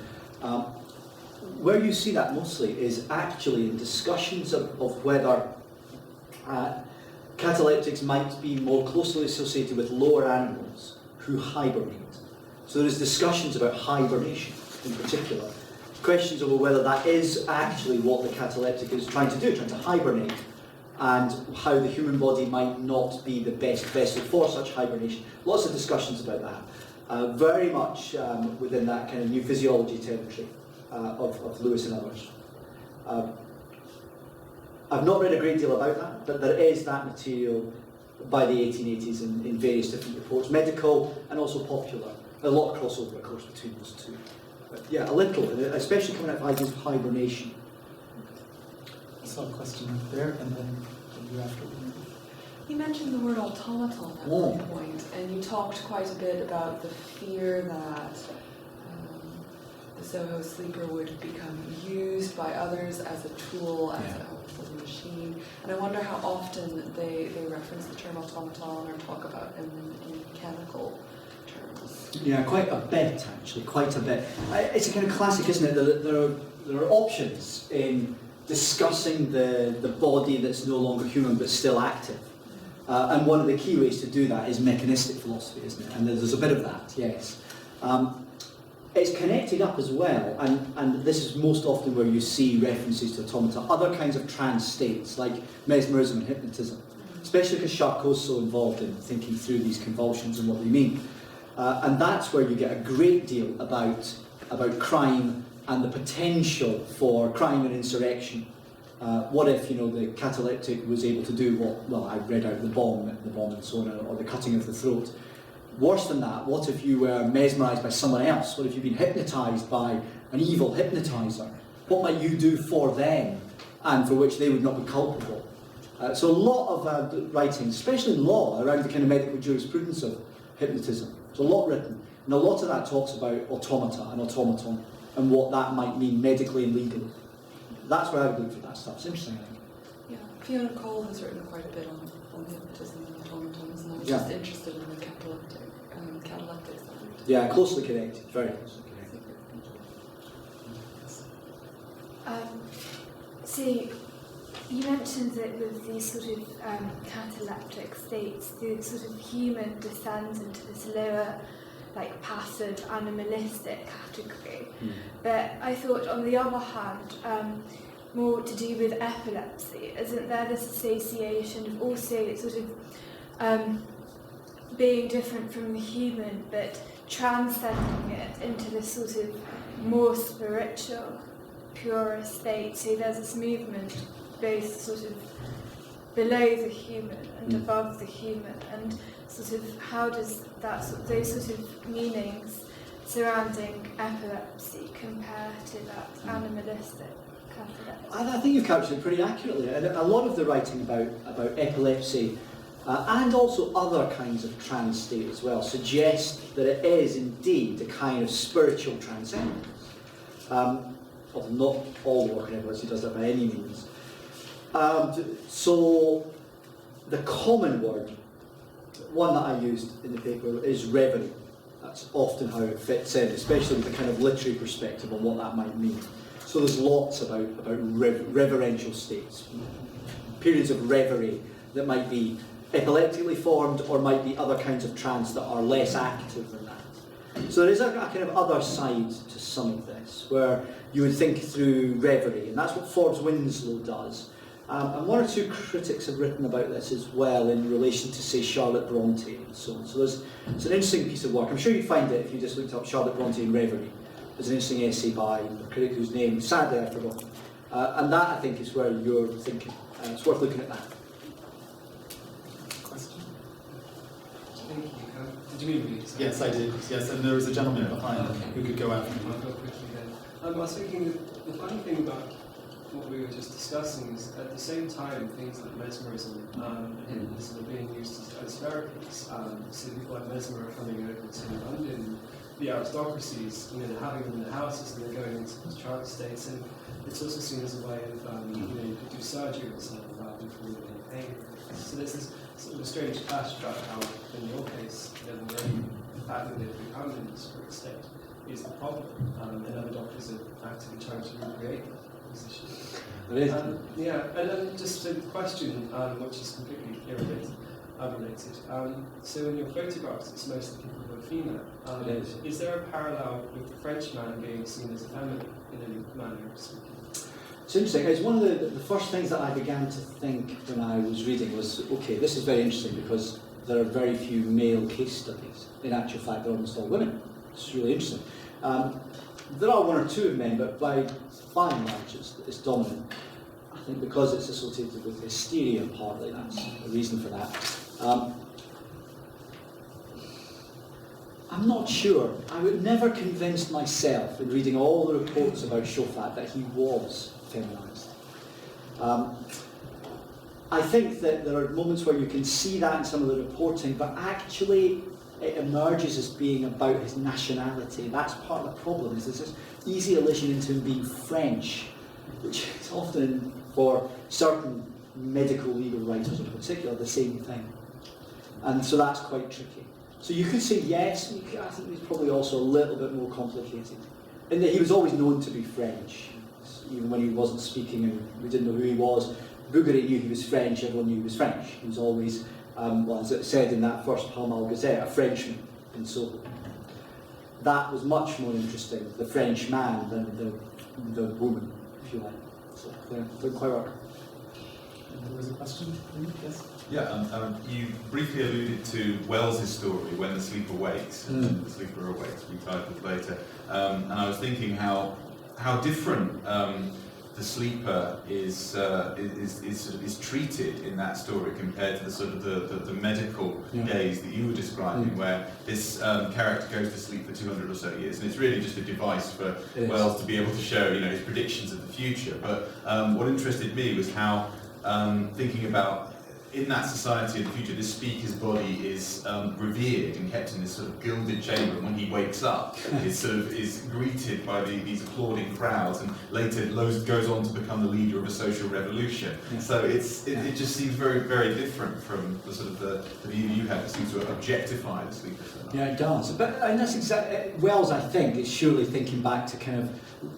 Where you see that mostly is actually in discussions of whether cataleptics might be more closely associated with lower animals who hibernate. So there's discussions about hibernation in particular. Questions over whether that is actually what the cataleptic is trying to do, trying to hibernate and how the human body might not be the best vessel for such hibernation. Lots of discussions about that. Very much within that kind of new physiology territory of Lewis and others. I've not read a great deal about that, but there is that material by the 1880s in various different reports, medical and also popular. A lot of crossover, of course, between those two. But yeah, a little, especially coming out of ideas of hibernation. I saw a question there, and then you after. You mentioned the word automaton at one point, and you talked quite a bit about the fear that the Soho sleeper would become used by others as a tool, as a machine. And I wonder how often they reference the term automaton or talk about in chemical terms. Yeah, quite a bit, actually, quite a bit. It's a kind of classic, isn't it? There are options in discussing the body that's no longer human but still active. And one of the key ways to do that is mechanistic philosophy, isn't it? And there's a bit of that, yes. It's connected up as well, and this is most often where you see references to automata, other kinds of trance states, like mesmerism and hypnotism, especially because Charcot's so involved in thinking through these convulsions and what they mean. And that's where you get a great deal about crime and the potential for crime and insurrection. What if, the cataleptic was able to do what, well, I read out the bomb and so on, or the cutting of the throat. Worse than that, what if you were mesmerised by someone else? What if you've been hypnotised by an evil hypnotiser? What might you do for them, and for which they would not be culpable? So a lot of writing, especially in law, around the kind of medical jurisprudence of hypnotism. There's a lot written, and a lot of that talks about automata and automaton, and what that might mean medically and legally. That's where I would look for that stuff. It's interesting, I think. Yeah, Fiona Cole has written quite a bit on hypnotism and automatons, and I was just interested in the cataleptic side. Yeah, closely connected, very closely connected. So you mentioned that with these sort of cataleptic states, the sort of human descends into this lower, like passive, animalistic category. But I thought, on the other hand, more to do with epilepsy, isn't there this association of also sort of being different from the human, but transcending it into this sort of more spiritual, purer state? So there's this movement both sort of below the human and above the human, and sort of how does that those sort of meanings surrounding epilepsy compare to that animalistic catalepsy? I think you've captured it pretty accurately. And a lot of the writing about epilepsy and also other kinds of trance state as well suggest that it is indeed a kind of spiritual transcendence. Although not all the work in epilepsy does that by any means. So the common word, one that I used in the paper, is reverie. That's often how it fits in, especially with the kind of literary perspective on what that might mean. So there's lots about reverential states, periods of reverie that might be epileptically formed or might be other kinds of trance that are less active than that. So there is a kind of other side to some of this, where you would think through reverie, and that's what Forbes Winslow does. And one or two critics have written about this as well in relation to, say, Charlotte Bronte and so on. So it's an interesting piece of work. I'm sure you'd find it if you just looked up Charlotte Bronte and reverie. There's an interesting essay by a critic whose name, sadly, I forgot. And that, I think, is where you're thinking. It's worth looking at that. Question? Thank you. Did you mean me? Yes, I did. Yes, and there was a gentleman behind who could go after I'll you. go quickly then. I was thinking that the funny thing about what we were just discussing is at the same time things like mesmerism and hypnotism are being used as therapies. So people like Mesmer are coming over to London, the aristocracies, having them in the houses and they're going into these trance states, and it's also seen as a way of you could do surgery or something before you're in pain. So there's this sort of a strange clash about how in your case the fact that they've become in this spirit state is the problem, and other doctors are actively trying to recreate that position. And then just a question, which is completely unrelated. So in your photographs, it's mostly people who are female. Is there a parallel with the French man being seen as a feminine in any manner of speaking? It's interesting. It's one of the first things that I began to think when I was reading was, okay, this is very interesting because there are very few male case studies. In actual fact, they're almost all women. It's really interesting. There are one or two of men, but by and large, it's dominant. I think because it's associated with hysteria, partly that's a reason for that. I'm not sure. I would never convince myself in reading all the reports about Schofat that he was feminized. I think that there are moments where you can see that in some of the reporting, but actually it emerges as being about his nationality. That's part of the problem, is there's this easy allusion into him being French, which is often, for certain medical legal writers in particular, the same thing. And so that's quite tricky. So you could say yes, I think he's probably also a little bit more complicated. In that he was always known to be French, even when he wasn't speaking and we didn't know who he was. Bouguereau knew he was French, everyone knew he was French. He was always, well, as it said in that first Pall Mall Gazette, a Frenchman in Soho. That was much more interesting, the French man, than the woman, if you like. So, yeah, didn't quite work. There was a question? Yes? Yeah, you briefly alluded to Wells's story, When the Sleeper Wakes, The Sleeper Awakes, retitled later. And I was thinking how different the sleeper is treated in that story compared to the sort of the medical gaze that you were describing, where this character goes to sleep for 200 or so years, and it's really just a device for Wells to be able to show, his predictions of the future. But what interested me was how, thinking about in that society of the future, this speaker's body is revered and kept in this sort of gilded chamber, and when he wakes up, is greeted by these applauding crowds, and later goes on to become the leader of a social revolution. Yeah. So it just seems very, very different from the sort of the view you have that seems to objectify the sleeper so much. Yeah, it does. But and that's exactly Wells, I think, is surely thinking back to kind of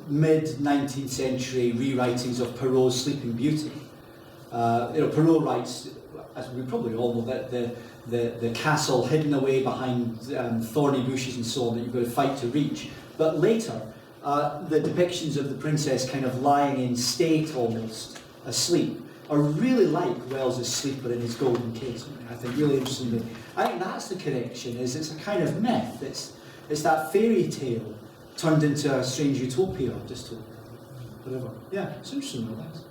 mid-19th century rewritings of Perrault's Sleeping Beauty. Perrault writes, as we probably all know, that the castle hidden away behind thorny bushes and so on that you've got to fight to reach. But later, the depictions of the princess kind of lying in state almost, asleep, are really like Wells's sleeper in his golden case. I think really interestingly, I think that's the connection. Is it's a kind of myth. It's that fairy tale turned into a strange utopia, just whatever. Yeah, it's interesting though. Thanks.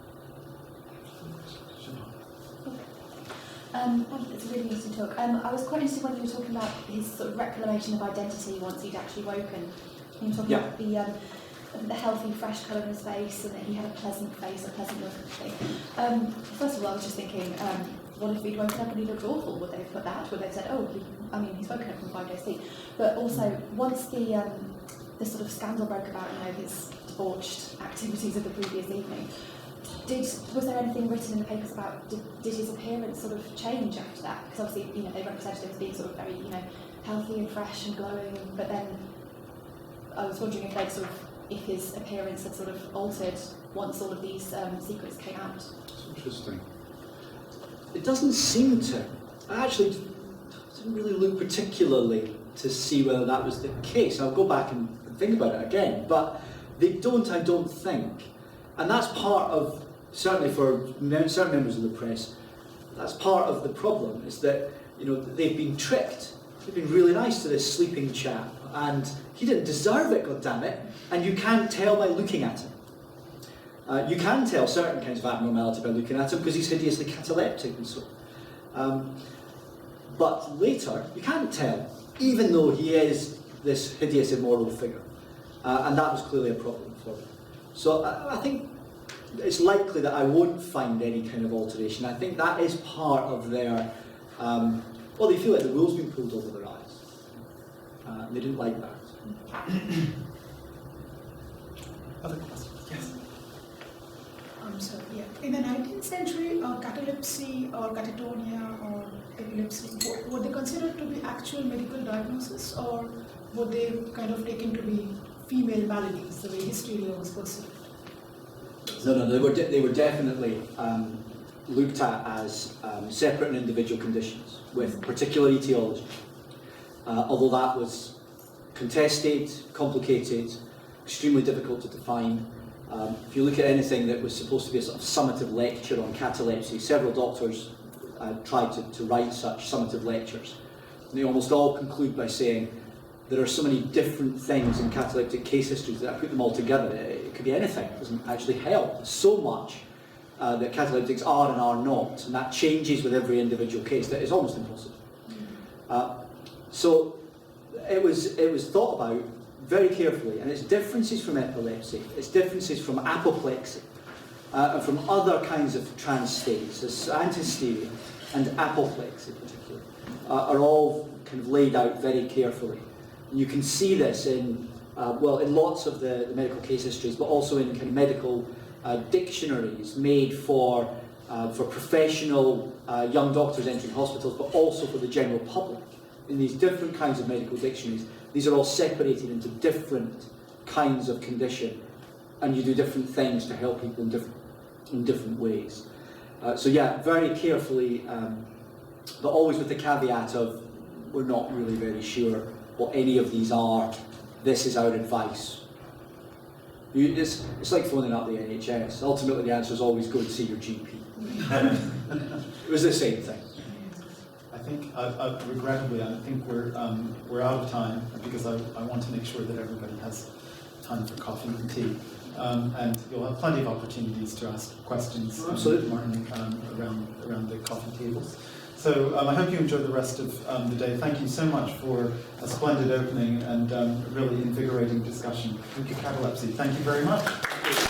Thank you, it's a really interesting talk. I was quite interested when you were talking about his sort of reclamation of identity once he'd actually woken. You were talking about the healthy, fresh colour in his face, and that he had a pleasant face, a pleasant look and everything. First of all, I was just thinking, what if he'd woken up and he looked awful? Would they have put that? Would they have said, he's woken up from 5 days sleep? But also, once the sort of scandal broke about, his debauched activities of the previous evening, was there anything written in the papers about, did his appearance sort of change after that? Because obviously, they represented him as being sort of very, healthy and fresh and glowing, but then I was wondering if his appearance had sort of altered once all of these secrets came out. That's interesting. It doesn't seem to. I actually didn't really look particularly to see whether that was the case. I'll go back and think about it again, but they don't, I don't think. And that's part of, certainly for certain members of the press, that's part of the problem, is that they've been tricked. They've been really nice to this sleeping chap, and he didn't deserve it, goddammit, and you can't tell by looking at him. You can tell certain kinds of abnormality by looking at him because he's hideously cataleptic and so on. But later, you can't tell, even though he is this hideous, immoral figure. And that was clearly a problem for him. So I think it's likely that I won't find any kind of alteration. I think that is part of their, they feel like the wool's been pulled over their eyes. They didn't like that. Other questions? Yes. In the 19th century, catalepsy or catatonia or epilepsy, were they considered to be actual medical diagnosis, or were they kind of taken to be female maladies, the way hysteria was perceived? No, they were definitely looked at as separate and individual conditions with particular etiology. Although that was contested, complicated, extremely difficult to define. If you look at anything that was supposed to be a sort of summative lecture on catalepsy, several doctors tried to write such summative lectures. And they almost all conclude by saying, there are so many different things in cataleptic case histories that I put them all together. It could be anything, it doesn't actually help. There's so much that cataleptics are and are not, and that changes with every individual case. That is almost impossible. So it was thought about very carefully, and its differences from epilepsy, its differences from apoplexy, and from other kinds of trance states, as antihysteria and apoplexy particularly, are all kind of laid out very carefully. And you can see this in lots of the medical case histories, but also in kind of medical dictionaries made for professional young doctors entering hospitals, but also for the general public. In these different kinds of medical dictionaries, these are all separated into different kinds of condition, and you do different things to help people in different ways. So yeah, very carefully, but always with the caveat of we're not really very sure what any of these are. This is our advice. It's like phoning up the NHS. Ultimately, the answer is always go and see your GP. It was the same thing. I think, regrettably, I think we're out of time because I want to make sure that everybody has time for coffee and tea. And you'll have plenty of opportunities to ask questions, Martin, around the coffee tables. So I hope you enjoy the rest of the day. Thank you so much for a splendid opening and really invigorating discussion. Thank you, Catalepsy. Thank you very much.